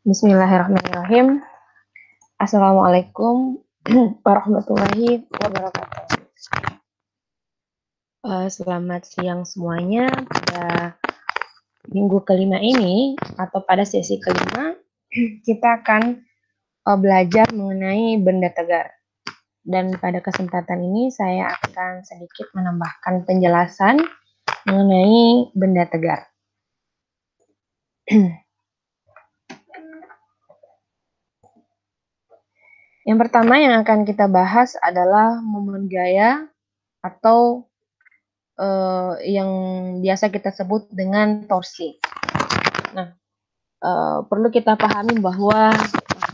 Bismillahirrahmanirrahim. Assalamualaikum warahmatullahi wabarakatuh. Selamat siang semuanya. Pada minggu kelima ini atau pada sesi kelima, kita akan belajar mengenai benda tegar. Dan pada kesempatan ini saya akan sedikit menambahkan penjelasan mengenai benda tegar. Yang pertama yang akan kita bahas adalah momen gaya atau yang biasa kita sebut dengan torsi. Nah, perlu kita pahami bahwa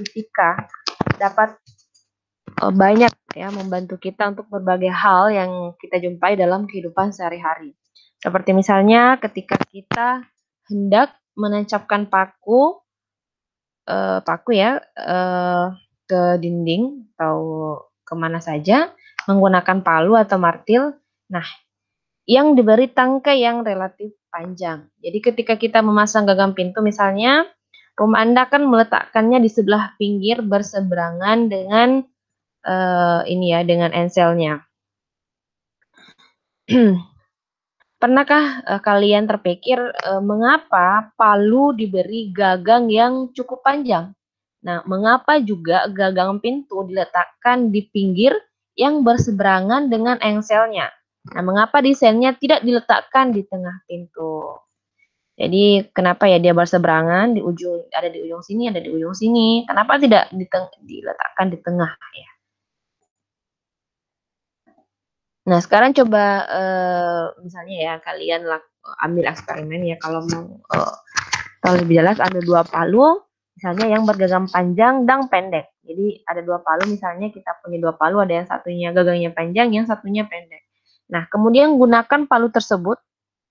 fisika dapat banyak ya membantu kita untuk berbagai hal yang kita jumpai dalam kehidupan sehari-hari. Seperti misalnya ketika kita hendak menancapkan paku ke dinding atau kemana saja menggunakan palu atau martil. Nah, yang diberi tangkai yang relatif panjang. Jadi ketika kita memasang gagang pintu misalnya, rumah Anda akan meletakkannya di sebelah pinggir berseberangan dengan dengan enselnya. Pernahkah kalian terpikir mengapa palu diberi gagang yang cukup panjang? Nah, mengapa juga gagang pintu diletakkan di pinggir yang berseberangan dengan engselnya? Nah, mengapa desainnya tidak diletakkan di tengah pintu? Jadi, kenapa ya dia berseberangan di ujung sini, ada di ujung sini? Kenapa tidak diletakkan di tengah ya? Nah, sekarang coba misalnya ya kalian ambil eksperimen ya kalau lebih jelas ada dua palu. Misalnya yang bergagang panjang dan pendek. Jadi ada dua palu misalnya kita punya dua palu, ada yang satunya gagangnya panjang, yang satunya pendek. Nah, kemudian gunakan palu tersebut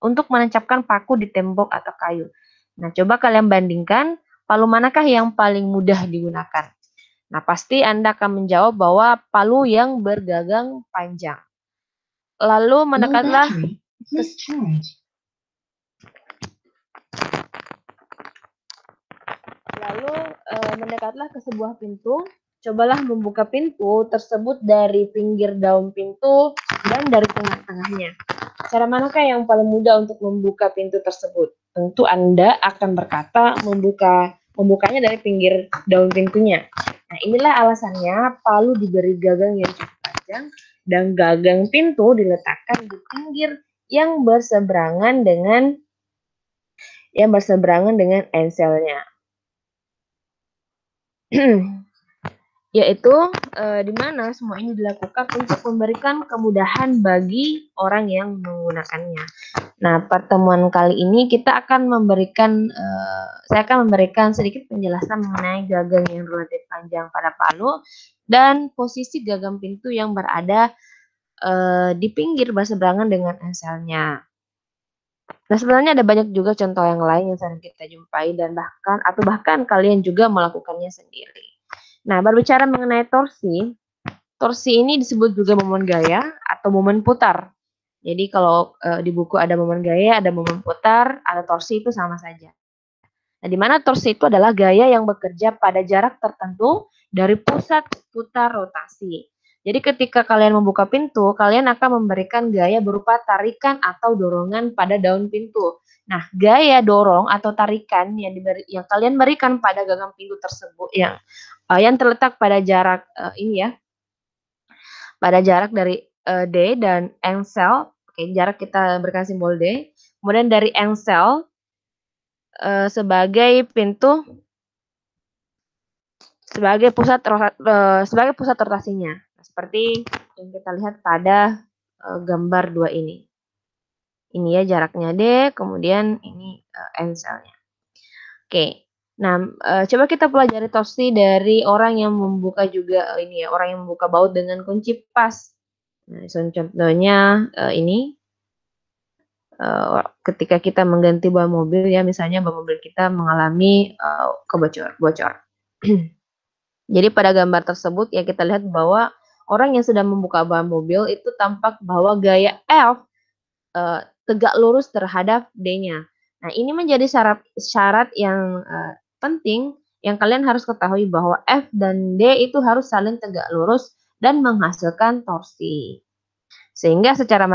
untuk menancapkan paku di tembok atau kayu. Nah, coba kalian bandingkan palu manakah yang paling mudah digunakan. Nah, pasti Anda akan menjawab bahwa palu yang bergagang panjang. Lalu mendekatlah mendekatlah ke sebuah pintu, cobalah membuka pintu tersebut dari pinggir daun pintu dan dari tengah-tengahnya. Cara manakah yang paling mudah untuk membuka pintu tersebut? Tentu Anda akan berkata membukanya dari pinggir daun pintunya. Nah, inilah alasannya palu diberi gagang yang cukup panjang dan gagang pintu diletakkan di pinggir yang berseberangan dengan enselnya. Yaitu di mana semua ini dilakukan untuk memberikan kemudahan bagi orang yang menggunakannya. Nah, pertemuan kali ini kita akan saya akan memberikan sedikit penjelasan mengenai gagang yang relatif panjang pada palu dan posisi gagang pintu yang berada di pinggir berseberangan dengan enselnya. Nah, sebenarnya ada banyak juga contoh yang lain yang sering kita jumpai dan bahkan kalian juga melakukannya sendiri. Nah, berbicara mengenai torsi ini disebut juga momen gaya atau momen putar. Jadi kalau di buku ada momen gaya, ada momen putar, ada torsi itu sama saja. Nah, di mana torsi itu adalah gaya yang bekerja pada jarak tertentu dari pusat putar rotasi. Jadi ketika kalian membuka pintu, kalian akan memberikan gaya berupa tarikan atau dorongan pada daun pintu. Nah, gaya dorong atau tarikan yang kalian berikan pada gagang pintu tersebut yang terletak pada jarak pada jarak dari D dan engsel. Oke, jarak kita berikan simbol D. Kemudian dari engsel sebagai pusat rotasinya. Seperti yang kita lihat pada gambar 2 ini. Ini ya jaraknya D, kemudian ini engselnya. Oke. Nah, coba kita pelajari torsi dari orang yang membuka juga orang yang membuka baut dengan kunci pas. Nah, contohnya ini ketika kita mengganti ban mobil ya, misalnya ban mobil kita mengalami bocor. Jadi pada gambar tersebut ya kita lihat bahwa orang yang sedang membuka ban mobil itu tampak bahwa gaya F tegak lurus terhadap D-nya. Nah, ini menjadi syarat yang penting yang kalian harus ketahui bahwa F dan D itu harus saling tegak lurus dan menghasilkan torsi. Sehingga secara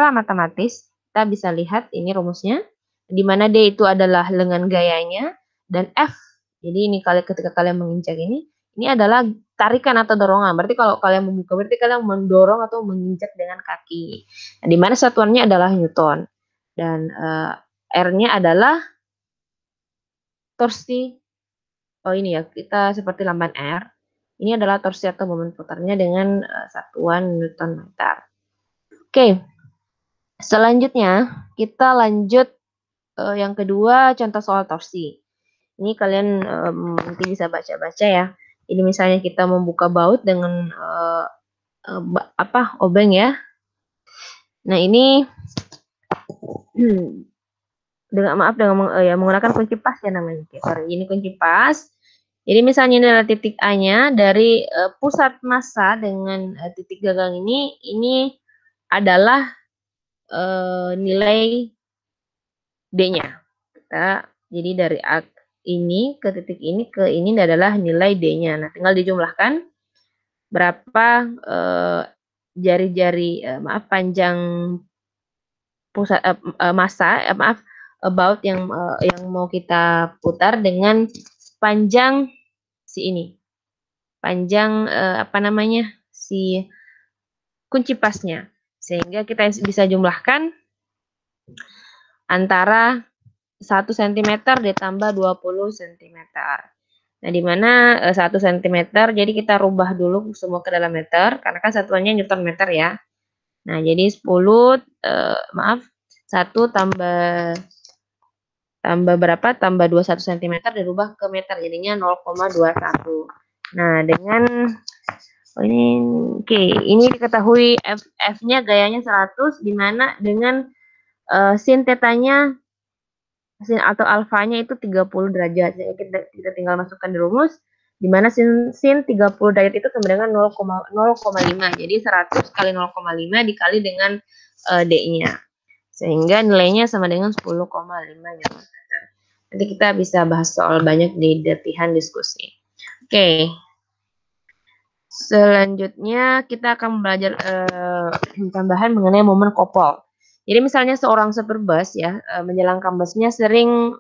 matematis kita bisa lihat ini rumusnya, di mana D itu adalah lengan gayanya dan F. Jadi ini ketika kalian menginjak ini adalah tarikan atau dorongan. Berarti kalau kalian membuka, berarti kalian mendorong atau menginjak dengan kaki. Nah, di mana satuannya adalah Newton dan R-nya adalah torsi. Oh ini ya, kita seperti lamban R. Ini adalah torsi atau momen putarnya dengan satuan Newton meter. Oke, selanjutnya kita lanjut yang kedua, contoh soal torsi. Ini kalian nanti bisa baca-baca ya. Ini misalnya kita membuka baut dengan obeng ya. Nah ini menggunakan kunci pas ya namanya. Sorry, ini kunci pas. Jadi misalnya ini adalah titik A-nya dari pusat massa dengan titik gagang ini adalah nilai D-nya. Jadi dari A ini ke titik ini ke ini adalah nilai D-nya. Nah, tinggal dijumlahkan berapa jari-jari panjang pusat massa baut yang mau kita putar dengan panjang si ini. Panjang si kunci pasnya. Sehingga kita bisa jumlahkan antara 1 cm ditambah 20 cm. Nah, di mana 1 cm, jadi kita rubah dulu semua ke dalam meter, karena kan satuannya Newton meter ya. Nah, jadi 1 tambah berapa? Tambah 21 cm dirubah ke meter, jadinya 0,21. Nah, dengan ini diketahui F-nya gayanya 100, di mana dengan sin tetanya atau alfanya itu 30 derajat. Jadi kita tinggal masukkan di rumus, di mana sin 30 derajat itu sama dengan 0,5. Jadi 100 kali 0,5 dikali dengan D-nya. Sehingga nilainya sama dengan 10,5 Nm. Nanti kita bisa bahas soal banyak di latihan diskusi. Oke. Selanjutnya kita akan belajar tambahan mengenai momen kopel. Jadi misalnya seorang supir bus ya menjalankan busnya sering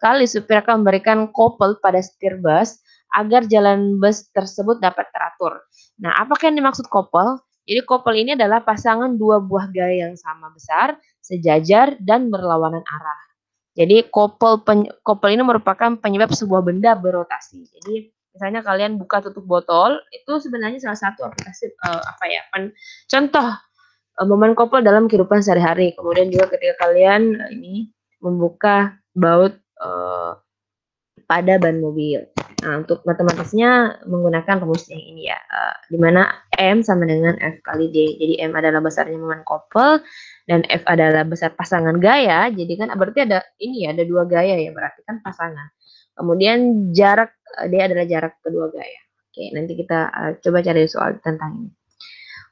kali supir akan memberikan kopel pada setir bus agar jalan bus tersebut dapat teratur. Nah, apakah yang dimaksud kopel? Jadi kopel ini adalah pasangan dua buah gaya yang sama besar, sejajar dan berlawanan arah. Jadi kopel ini merupakan penyebab sebuah benda berotasi. Jadi misalnya kalian buka tutup botol, itu sebenarnya salah satu aplikasi contoh momen kopel dalam kehidupan sehari-hari. Kemudian juga ketika kalian ini membuka baut pada ban mobil. Nah, untuk matematisnya menggunakan rumus yang ini ya, di mana M sama dengan F kali D. Jadi M adalah besarnya momen kopel dan F adalah besar pasangan gaya. Jadi kan berarti ada dua gaya ya, berarti kan pasangan. Kemudian jarak D adalah jarak kedua gaya. Oke, nanti kita coba cari soal tentang ini.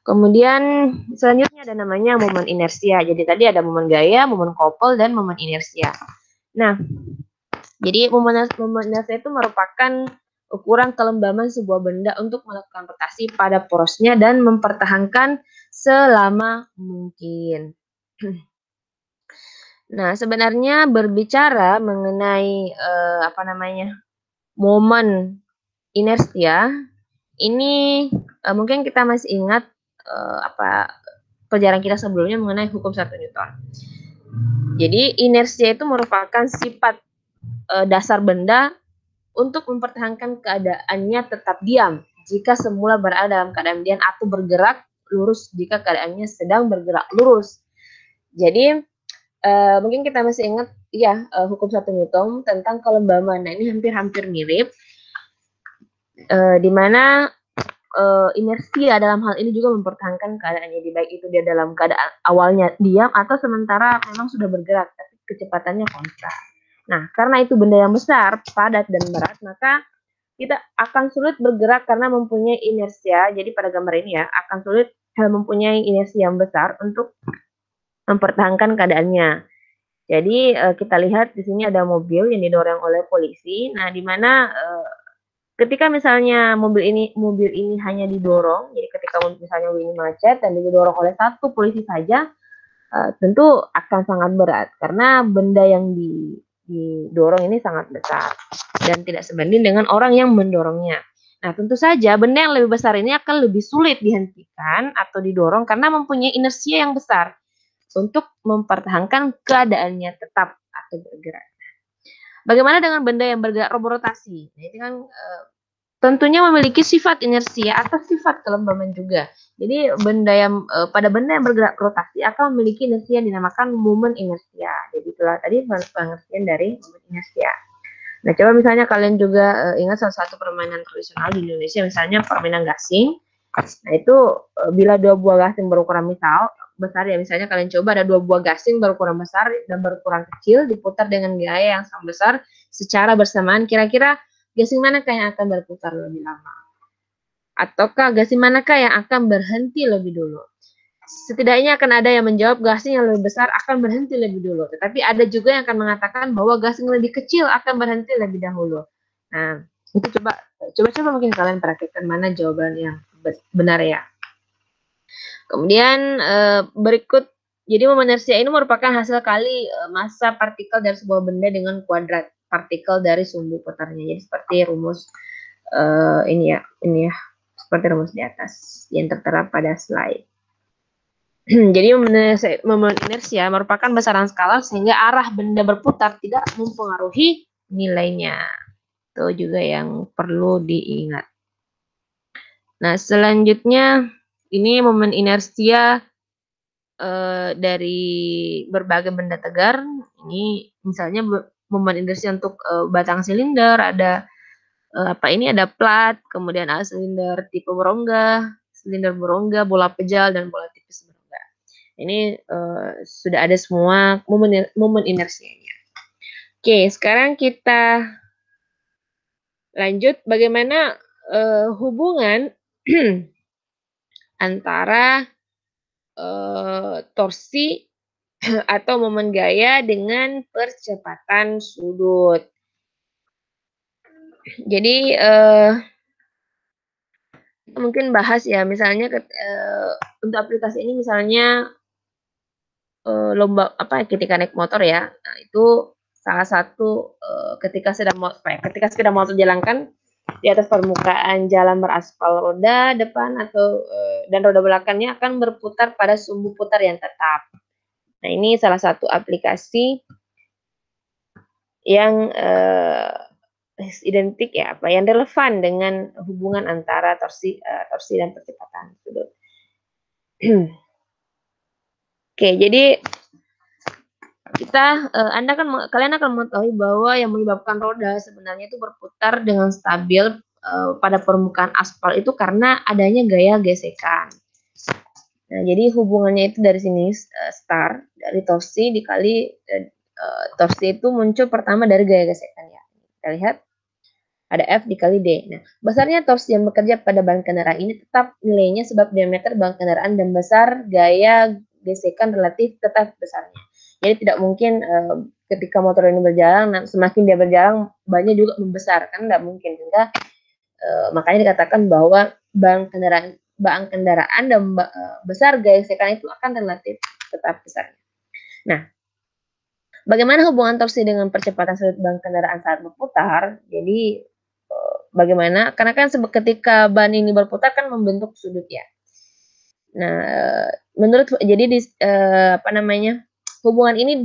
Kemudian selanjutnya ada namanya momen inersia. Jadi tadi ada momen gaya, momen kopel, dan momen inersia. Nah, jadi momen inersia itu merupakan ukuran kelembaban sebuah benda untuk melakukan rotasi pada porosnya dan mempertahankan selama mungkin. Nah, sebenarnya berbicara mengenai momen inersia ini mungkin kita masih ingat pelajaran kita sebelumnya mengenai hukum 1 Newton. Jadi inersia itu merupakan sifat dasar benda untuk mempertahankan keadaannya tetap diam jika semula berada dalam keadaan diam atau bergerak lurus jika keadaannya sedang bergerak lurus. Jadi mungkin kita masih ingat ya hukum 1 Newton tentang kelembaban. Nah, ini hampir mirip di mana inersia dalam hal ini juga mempertahankan keadaannya, baik itu dia dalam keadaan awalnya diam atau sementara memang sudah bergerak tapi kecepatannya kontra. Nah, karena itu benda yang besar, padat dan berat, maka kita akan sulit bergerak karena mempunyai inersia. Jadi pada gambar ini ya, akan sulit mempunyai inersia yang besar untuk mempertahankan keadaannya. Jadi kita lihat di sini ada mobil yang didorong oleh polisi. Nah, di mana ketika misalnya mobil ini hanya didorong, jadi ketika misalnya mobil ini macet dan didorong oleh satu polisi saja, tentu akan sangat berat karena benda yang didorong ini sangat besar dan tidak sebanding dengan orang yang mendorongnya. Nah, tentu saja benda yang lebih besar ini akan lebih sulit dihentikan atau didorong karena mempunyai inersia yang besar untuk mempertahankan keadaannya tetap atau bergerak. Bagaimana dengan benda yang bergerak rotasi? Nah, itu kan tentunya memiliki sifat inersia atau sifat kelembaban juga. Jadi pada benda yang bergerak rotasi akan memiliki inersia yang dinamakan momen inersia. Jadi itulah tadi pengertian dari momen inersia. Nah, coba misalnya kalian juga ingat salah satu permainan tradisional di Indonesia, misalnya permainan gasing. Nah, itu bila dua buah gasing berukuran besar ya, misalnya kalian coba ada dua buah gasing berukuran besar dan berukuran kecil diputar dengan gaya yang sangat besar secara bersamaan, kira-kira gasing manakah yang akan berputar lebih lama? Ataukah gasing manakah yang akan berhenti lebih dulu? Setidaknya akan ada yang menjawab gasing yang lebih besar akan berhenti lebih dulu. Tetapi ada juga yang akan mengatakan bahwa gasing lebih kecil akan berhenti lebih dahulu. Nah, itu coba mungkin kalian praktekkan mana jawaban yang benar ya. Kemudian berikut, jadi momen inersia ini merupakan hasil kali massa partikel dari sebuah benda dengan kuadrat partikel dari sumbu putarnya. Jadi seperti rumus ini ya, seperti rumus di atas yang tertera pada slide. Jadi momen inersia merupakan besaran skalar sehingga arah benda berputar tidak mempengaruhi nilainya. Itu juga yang perlu diingat. Nah, selanjutnya ini momen inersia dari berbagai benda tegar. Ini misalnya momen inersia untuk batang silinder, ada ada plat, kemudian ada silinder tipe berongga, silinder berongga, bola pejal, dan bola tipis berongga. Ini sudah ada semua momen inersianya. Oke, sekarang kita lanjut bagaimana hubungan antara torsi atau momen gaya dengan percepatan sudut. Jadi mungkin bahas ya, misalnya untuk aplikasi ini misalnya lomba ketika naik motor ya. Nah, itu salah satu ketika sepeda motor jalankan di atas permukaan jalan beraspal, roda depan dan roda belakangnya akan berputar pada sumbu putar yang tetap. Nah, ini salah satu aplikasi yang identik ya, yang relevan dengan hubungan antara torsi dan percepatan sudut. Oke, jadi kalian akan mengetahui bahwa yang menyebabkan roda sebenarnya itu berputar dengan stabil pada permukaan aspal itu karena adanya gaya gesekan. Nah, jadi hubungannya itu dari sini star dari torsi dikali torsi itu muncul pertama dari gaya gesekan ya. Kita lihat ada F dikali D. Nah, besarnya torsi yang bekerja pada ban kendaraan ini tetap nilainya sebab diameter ban kendaraan dan besar gaya gesekan relatif tetap besarnya. Jadi tidak mungkin ketika motor ini berjalan, semakin dia berjalan bannya juga membesar, kan tidak mungkin. Sehingga makanya dikatakan bahwa ban kendaraan dan besar gaya gesekan itu akan relatif tetap besar. Nah, bagaimana hubungan torsi dengan percepatan sudut ban kendaraan saat berputar? Jadi bagaimana? Karena kan ketika ban ini berputar kan membentuk sudut ya. Nah, hubungan ini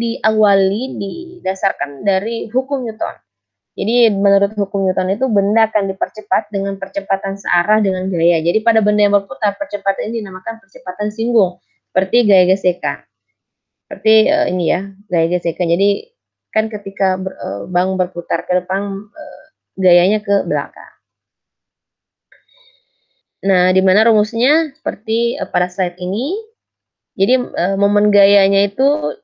didasarkan dari hukum Newton. Jadi menurut hukum Newton itu benda akan dipercepat dengan percepatan searah dengan gaya. Jadi pada benda yang berputar, percepatan ini dinamakan percepatan singgung, seperti gaya gesekan. Seperti ini ya, gaya gesekan. Jadi kan ketika bank berputar ke depan, gayanya ke belakang. Nah, di mana rumusnya seperti pada slide ini. Jadi momen gayanya itu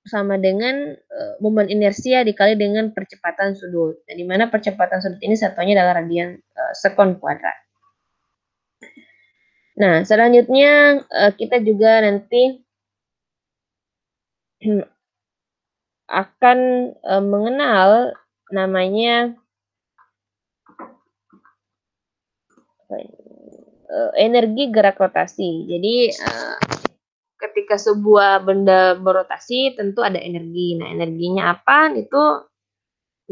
sama dengan momen inersia dikali dengan percepatan sudut. Nah, di mana percepatan sudut ini satuannya adalah radian sekon kuadrat. Nah, selanjutnya kita juga nanti akan mengenal namanya energi gerak rotasi. Jadi ketika sebuah benda berotasi tentu ada energi. Nah, energinya apa? Itu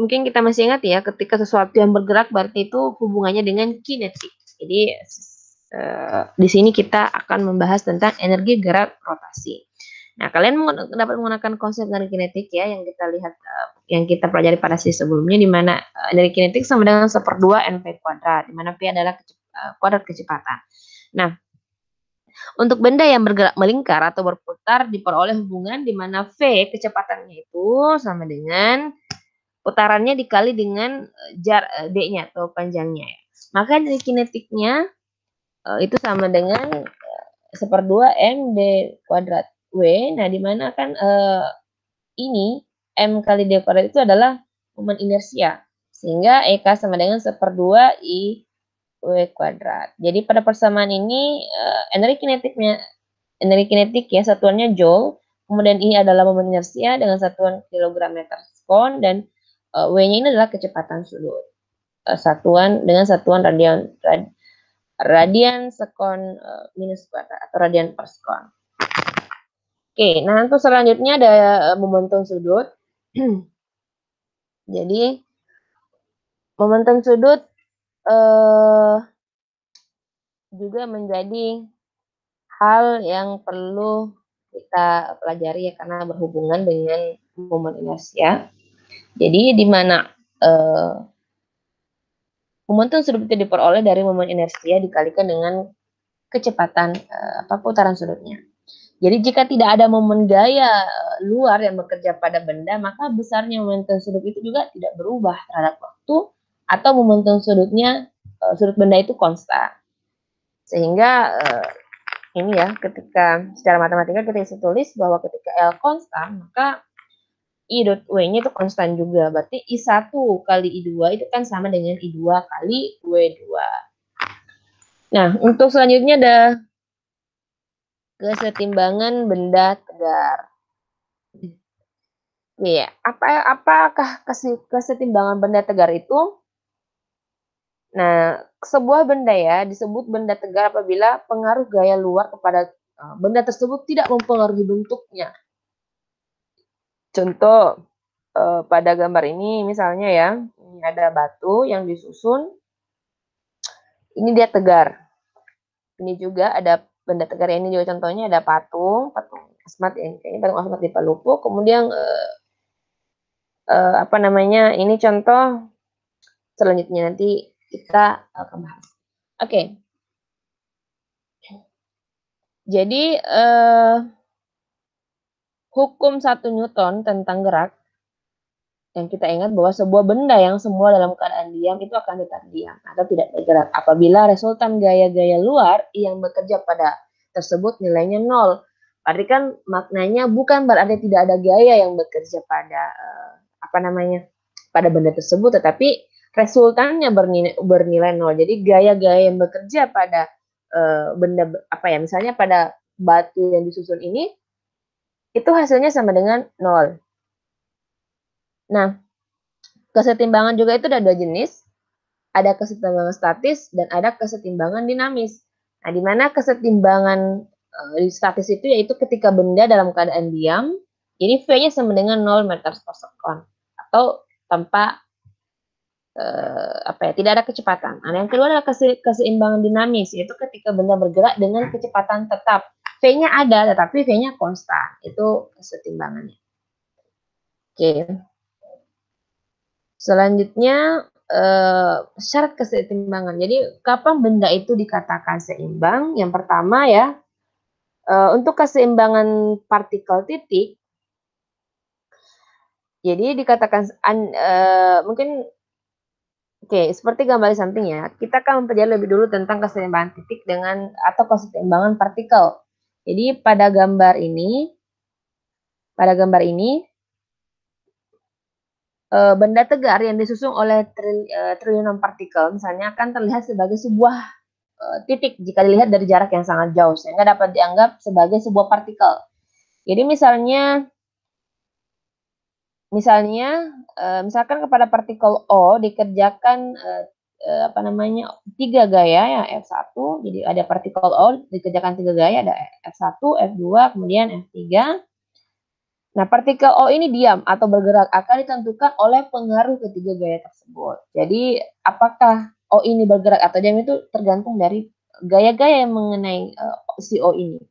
mungkin kita masih ingat ya, ketika sesuatu yang bergerak berarti itu hubungannya dengan kinetik. Jadi di sini kita akan membahas tentang energi gerak rotasi. Nah, kalian dapat menggunakan konsep energi kinetik ya yang kita lihat yang kita pelajari pada sesi sebelumnya, di mana energi kinetik sama dengan 1/2 mv kuadrat, di mana v adalah kuadrat kecepatan. Nah, untuk benda yang bergerak melingkar atau berputar diperoleh hubungan di mana v kecepatannya itu sama dengan putarannya dikali dengan d-nya atau panjangnya ya. Maka energi kinetiknya itu sama dengan 1/2 md kuadrat w. Nah, di mana kan ini m kali d kuadrat itu adalah momen inersia, sehingga EK sama dengan 1/2 I W kuadrat. Jadi pada persamaan ini energi kinetik ya satuannya joule, kemudian I adalah momen inersia dengan satuan kilogram meter sekon, dan W-nya ini adalah kecepatan sudut. Satuan radian sekon minus kuadrat atau radian per sekon. Oke, nah untuk selanjutnya ada momentum sudut. Jadi momentum sudut juga menjadi hal yang perlu kita pelajari ya, karena berhubungan dengan momen inersia. Jadi di mana momentum sudut itu diperoleh dari momen inersia dikalikan dengan kecepatan putaran sudutnya. Jadi jika tidak ada momen gaya luar yang bekerja pada benda, maka besarnya momentum sudut itu juga tidak berubah terhadap waktu, atau momentum sudutnya sudut benda itu konstan. Sehingga ini ya, ketika secara matematika kita bisa tulis bahwa ketika L konstan, maka I dot W-nya itu konstan juga. Berarti I1 kali I2 itu kan sama dengan I2 kali W2. Nah, untuk selanjutnya ada kesetimbangan benda tegar. Iya, apakah kesetimbangan benda tegar itu? Nah, sebuah benda ya disebut benda tegar apabila pengaruh gaya luar kepada benda tersebut tidak mempengaruhi bentuknya. Contoh pada gambar ini misalnya ya, ini ada batu yang disusun, ini dia tegar. Ini juga ada benda tegar, ini juga contohnya ada patung asmat ya, kayaknya patung asmat di Palupu. Kemudian apa namanya? Ini contoh selanjutnya nanti kita akan bahas. Oke. Jadi hukum 1 Newton tentang gerak yang kita ingat bahwa sebuah benda yang semua dalam keadaan diam itu akan tetap diam atau tidak bergerak apabila resultan gaya-gaya luar yang bekerja pada tersebut nilainya 0. Berarti kan maknanya bukan berarti tidak ada gaya yang bekerja pada pada benda tersebut, tetapi resultannya bernilai 0. Jadi gaya-gaya yang bekerja pada benda misalnya pada batu yang disusun ini itu hasilnya sama dengan 0. Nah, kesetimbangan juga itu ada 2 jenis. Ada kesetimbangan statis dan ada kesetimbangan dinamis. Nah, di mana kesetimbangan statis itu yaitu ketika benda dalam keadaan diam, jadi V-nya sama dengan 0 meter per sekon atau tanpa tidak ada kecepatan. Nah, yang kedua adalah keseimbangan dinamis, yaitu ketika benda bergerak dengan kecepatan tetap. V-nya ada tetapi V-nya konstan. Itu kesetimbangannya. Oke. Selanjutnya syarat keseimbangan. Jadi kapan benda itu dikatakan seimbang? Yang pertama ya, untuk keseimbangan partikel titik, jadi dikatakan mungkin seperti gambar di samping ya. Kita akan mempelajari lebih dulu tentang keseimbangan titik atau keseimbangan partikel. Jadi pada gambar ini benda tegar yang disusun oleh triliunan partikel misalnya akan terlihat sebagai sebuah titik jika dilihat dari jarak yang sangat jauh, sehingga dapat dianggap sebagai sebuah partikel. Jadi misalnya Misalkan kepada partikel O dikerjakan 3 gaya ya F1, jadi ada partikel O dikerjakan 3 gaya, ada F1, F2, kemudian F3. Nah, partikel O ini diam atau bergerak akan ditentukan oleh pengaruh ketiga gaya tersebut. Jadi, apakah O ini bergerak atau diam itu tergantung dari gaya-gaya yang mengenai si O ini.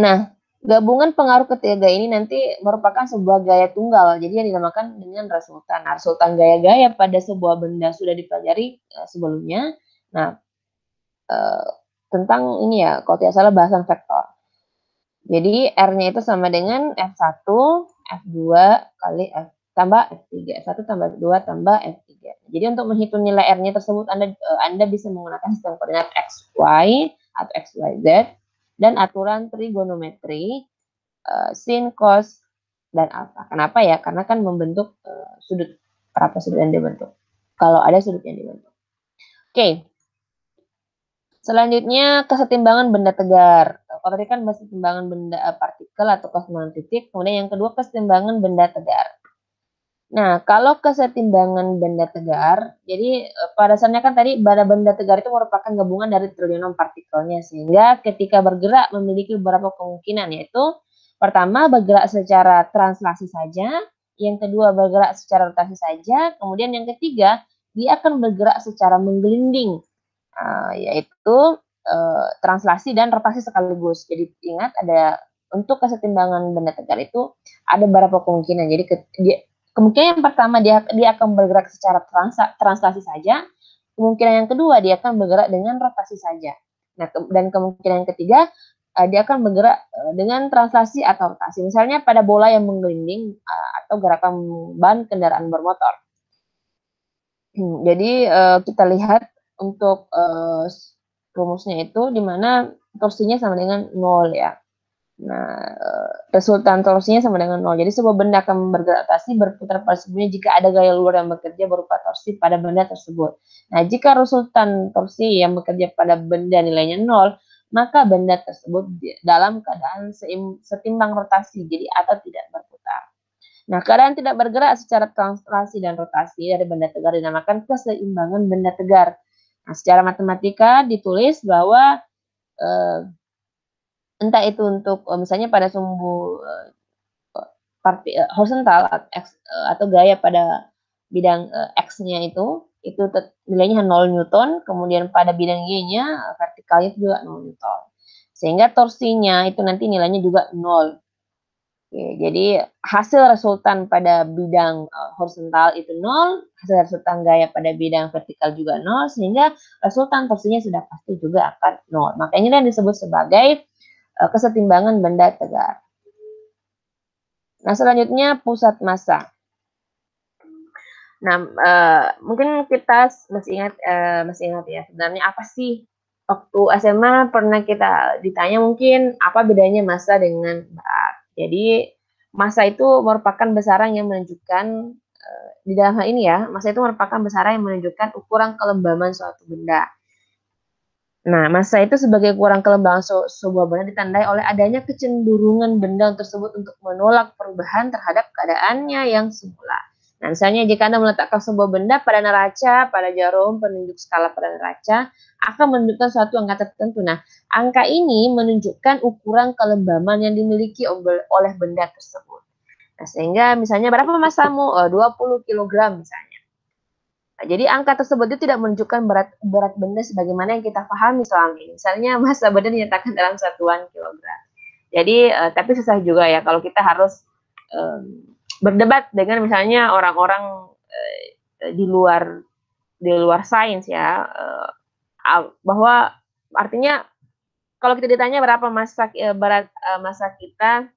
Nah, gabungan pengaruh ketiga gaya ini nanti merupakan sebuah gaya tunggal, jadi yang dinamakan dengan resultan. Nah, resultan gaya-gaya pada sebuah benda sudah dipelajari sebelumnya. Nah, tentang ini ya, kalau tidak salah bahasan vektor. Jadi R-nya itu sama dengan F1, F2 kali F tambah F3. F1 tambah F2 tambah F3. Jadi untuk menghitung nilai R-nya tersebut Anda bisa menggunakan sistem koordinat X, Y atau X, Y, Z dan aturan trigonometri sin, cos, dan alfa. Kenapa ya? Karena kan membentuk sudut, berapa sudut yang dibentuk. Kalau ada sudut yang dibentuk. Oke. Selanjutnya kesetimbangan benda tegar. Kalau tadi kan kesetimbangan benda partikel atau kesetimbangan titik. Kemudian yang kedua kesetimbangan benda tegar. Nah, kalau kesetimbangan benda tegar, jadi pada dasarnya kan tadi pada benda tegar itu merupakan gabungan dari triliunan partikelnya, sehingga ketika bergerak memiliki beberapa kemungkinan, yaitu pertama bergerak secara translasi saja, yang kedua bergerak secara rotasi saja, kemudian yang ketiga dia akan bergerak secara menggelinding, yaitu translasi dan rotasi sekaligus. Jadi ingat ada untuk kesetimbangan benda tegar itu ada beberapa kemungkinan. Jadi kemungkinan yang pertama dia akan bergerak secara translasi saja. Kemungkinan yang kedua dia akan bergerak dengan rotasi saja. Nah, dan kemungkinan yang ketiga dia akan bergerak dengan translasi atau rotasi. Misalnya pada bola yang menggelinding atau gerakan ban kendaraan bermotor. Jadi kita lihat untuk rumusnya itu di mana torsinya sama dengan 0 ya. Nah, resultan torsinya sama dengan 0. Jadi sebuah benda akan bergravitasi berputar pada sebelumnya jika ada gaya luar yang bekerja berupa torsi pada benda tersebut. Nah, jika resultan torsi yang bekerja pada benda nilainya 0, maka benda tersebut dalam keadaan setimbang rotasi, jadi atau tidak berputar. Nah, keadaan tidak bergerak secara translasi dan rotasi dari benda tegar dinamakan keseimbangan benda tegar. Nah, secara matematika ditulis bahwa entah itu untuk misalnya pada sumbu horizontal atau gaya pada bidang X-nya itu nilainya 0 Newton, kemudian pada bidang Y-nya vertikalnya juga 0 Newton. Sehingga torsinya itu nanti nilainya juga 0. Oke, jadi hasil resultan pada bidang horizontal itu 0, hasil resultan gaya pada bidang vertikal juga 0, sehingga resultan torsinya sudah pasti juga akan 0. Makanya ini disebut sebagai kesetimbangan benda tegar. Nah, selanjutnya pusat massa. Nah, mungkin kita masih ingat ya, sebenarnya apa sih waktu SMA pernah kita ditanya mungkin apa bedanya massa dengan berat. Jadi massa itu merupakan besaran yang menunjukkan di dalam hal ini ya, massa itu merupakan besaran yang menunjukkan ukuran kelembaban suatu benda. Nah, massa itu sebagai ukuran kelembaban sebuah benda ditandai oleh adanya kecenderungan benda tersebut untuk menolak perubahan terhadap keadaannya yang semula. Nah, misalnya jika Anda meletakkan sebuah benda pada neraca, pada jarum penunjuk skala pada neraca, akan menunjukkan suatu angka tertentu. Nah, angka ini menunjukkan ukuran kelembaban yang dimiliki oleh benda tersebut. Nah, sehingga misalnya berapa massamu? 20 kg misalnya. Nah, jadi angka tersebut itu tidak menunjukkan berat benda sebagaimana yang kita pahami selama ini. Misalnya massa benda dinyatakan dalam satuan kilogram. Jadi tapi susah juga ya kalau kita harus berdebat dengan misalnya orang-orang di luar sains ya, bahwa artinya kalau kita ditanya berapa massa kita,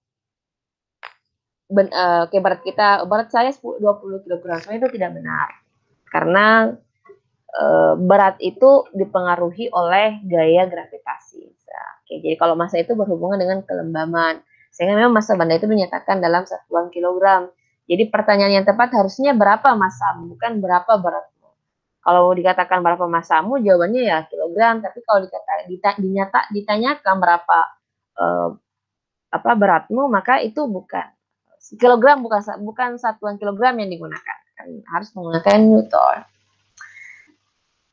berat saya 20 kg, itu tidak benar karena berat itu dipengaruhi oleh gaya gravitasi. Oke, jadi kalau massa itu berhubungan dengan kelembaban, sehingga memang massa benda itu dinyatakan dalam satuan kilogram. Jadi pertanyaan yang tepat harusnya berapa massamu, bukan berapa beratmu. Kalau dikatakan berapa massamu, jawabannya ya kilogram. Tapi kalau ditanyakan berapa beratmu, maka itu bukan kilogram, bukan satuan kilogram yang digunakan, kan harus menggunakan newton.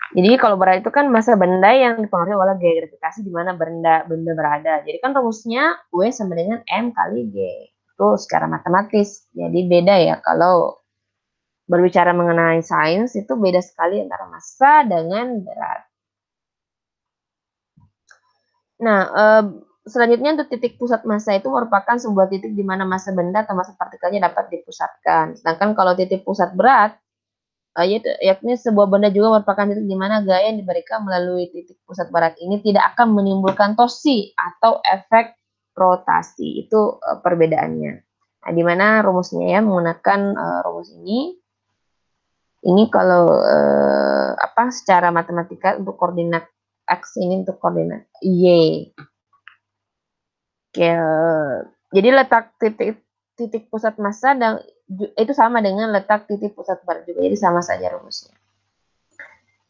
Jadi kalau berat itu kan massa benda yang dipengaruhi oleh gaya gravitasi di mana benda berada. Jadi kan rumusnya W sama dengan M kali G. Itu secara matematis. Jadi beda ya kalau berbicara mengenai sains itu beda sekali antara massa dengan berat. Nah, selanjutnya untuk titik pusat massa itu merupakan sebuah titik di mana massa benda atau massa partikelnya dapat dipusatkan. Sedangkan kalau titik pusat berat yakni sebuah benda juga merupakan titik di mana gaya yang diberikan melalui titik pusat berat ini tidak akan menimbulkan torsi atau efek rotasi. Itu perbedaannya. Nah, di mana rumusnya ya menggunakan rumus ini. Ini kalau secara matematika untuk koordinat X ini untuk koordinat Y. Oke, jadi letak titik pusat massa dan itu sama dengan letak titik pusat berat juga. Jadi sama saja rumusnya.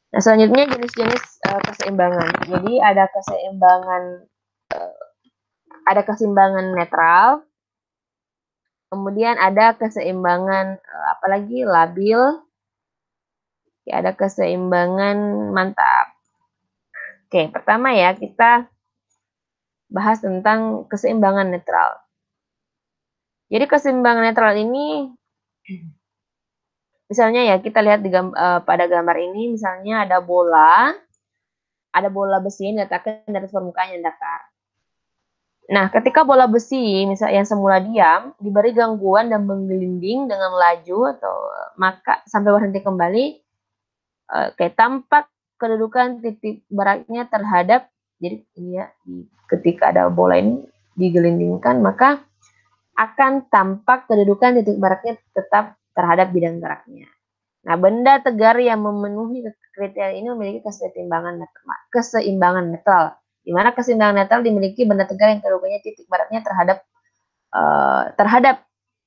Nah, selanjutnya jenis-jenis keseimbangan. Jadi ada keseimbangan netral, kemudian ada keseimbangan apalagi labil, ya, ada keseimbangan mantap. Oke, pertama ya kita bahas tentang keseimbangan netral. Jadi keseimbangan netral ini, misalnya ya kita lihat pada gambar ini, misalnya ada bola besi yang diletakkan di atas permukaan yang datar. Nah, ketika bola besi misalnya yang semula diam diberi gangguan dan menggelinding dengan laju maka sampai berhenti kembali, kayak tampak kedudukan titik beratnya terhadap, jadi ini ya, ketika ada bola ini digelindingkan maka akan tampak kedudukan titik beratnya tetap terhadap bidang geraknya. Nah, benda tegar yang memenuhi kriteria ini memiliki keseimbangan netral. Di mana keseimbangan netral dimiliki benda tegar yang kedudukannya titik beratnya terhadap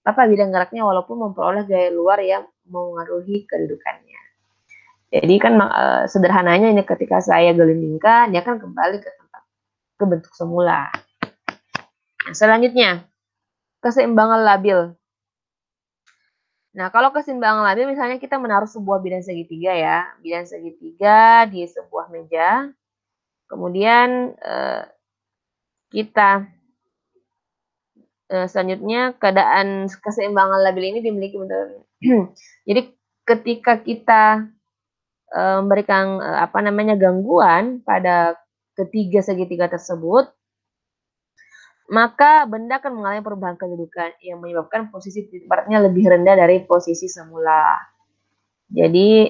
bidang geraknya walaupun memperoleh gaya luar yang mengaruhi kedudukannya. Jadi kan sederhananya ini ketika saya gelindingkan, dia akan kembali ke bentuk semula. Nah, selanjutnya keseimbangan labil. Nah, kalau keseimbangan labil misalnya kita menaruh sebuah bidang segitiga ya, bidang segitiga di sebuah meja, kemudian kita selanjutnya keadaan keseimbangan labil ini dimiliki benar. Jadi ketika kita memberikan gangguan pada ketiga segitiga tersebut, maka benda akan mengalami perubahan kedudukan yang menyebabkan posisi titik beratnya lebih rendah dari posisi semula. Jadi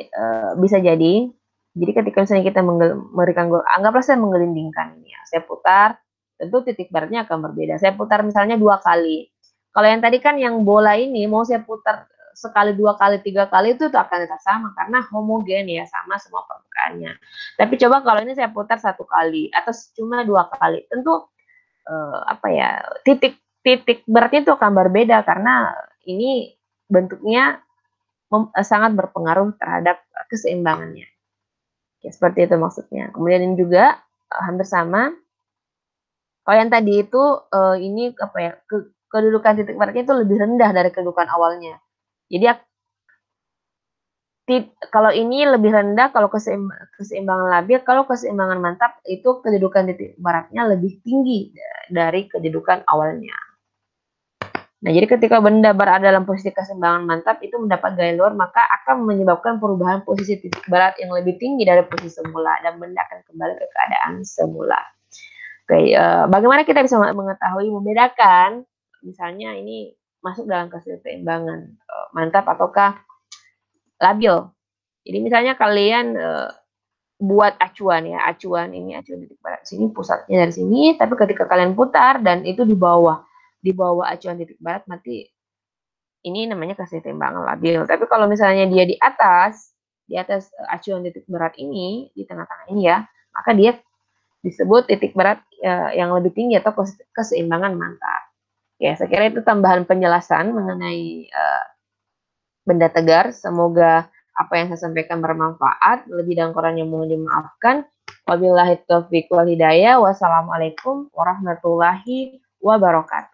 bisa jadi ketika misalnya kita memberikan anggaplah saya menggelindingkan ini ya, saya putar, tentu titik beratnya akan berbeda. Saya putar misalnya 2 kali. Kalau yang tadi kan yang bola ini mau saya putar sekali, 2 kali, 3 kali itu akan tetap sama karena homogen ya, sama semua permukaannya. Tapi coba kalau ini saya putar 1 kali atau cuma 2 kali, tentu titik beratnya itu akan berbeda karena ini bentuknya sangat berpengaruh terhadap keseimbangannya. Ya, seperti itu maksudnya. Kemudian ini juga hampir sama. Kalau yang tadi itu ini kedudukan titik beratnya itu lebih rendah dari kedudukan awalnya. Jadi kalau ini lebih rendah kalau keseimbangan labil, kalau keseimbangan mantap itu kedudukan titik beratnya lebih tinggi dari kedudukan awalnya. Nah, jadi ketika benda berada dalam posisi keseimbangan mantap itu mendapat gaya luar, maka akan menyebabkan perubahan posisi titik berat yang lebih tinggi dari posisi semula dan benda akan kembali ke keadaan semula. Oke, bagaimana kita bisa mengetahui membedakan misalnya ini masuk dalam keseimbangan mantap ataukah labil. Jadi misalnya kalian buat acuan titik berat sini, pusatnya dari sini, tapi ketika kalian putar dan itu di bawah acuan titik berat, berarti ini namanya keseimbangan labil. Tapi kalau misalnya dia di atas acuan titik berat ini, di tengah-tengah ini ya, maka dia disebut titik berat yang lebih tinggi atau keseimbangan mantap. Ya, saya kira itu tambahan penjelasan mengenai benda tegar. Semoga apa yang saya sampaikan bermanfaat. Lebih dan kurangnya mohon dimaafkan. Wabillahi taufiq wal hidayah. Wassalamualaikum warahmatullahi wabarakatuh.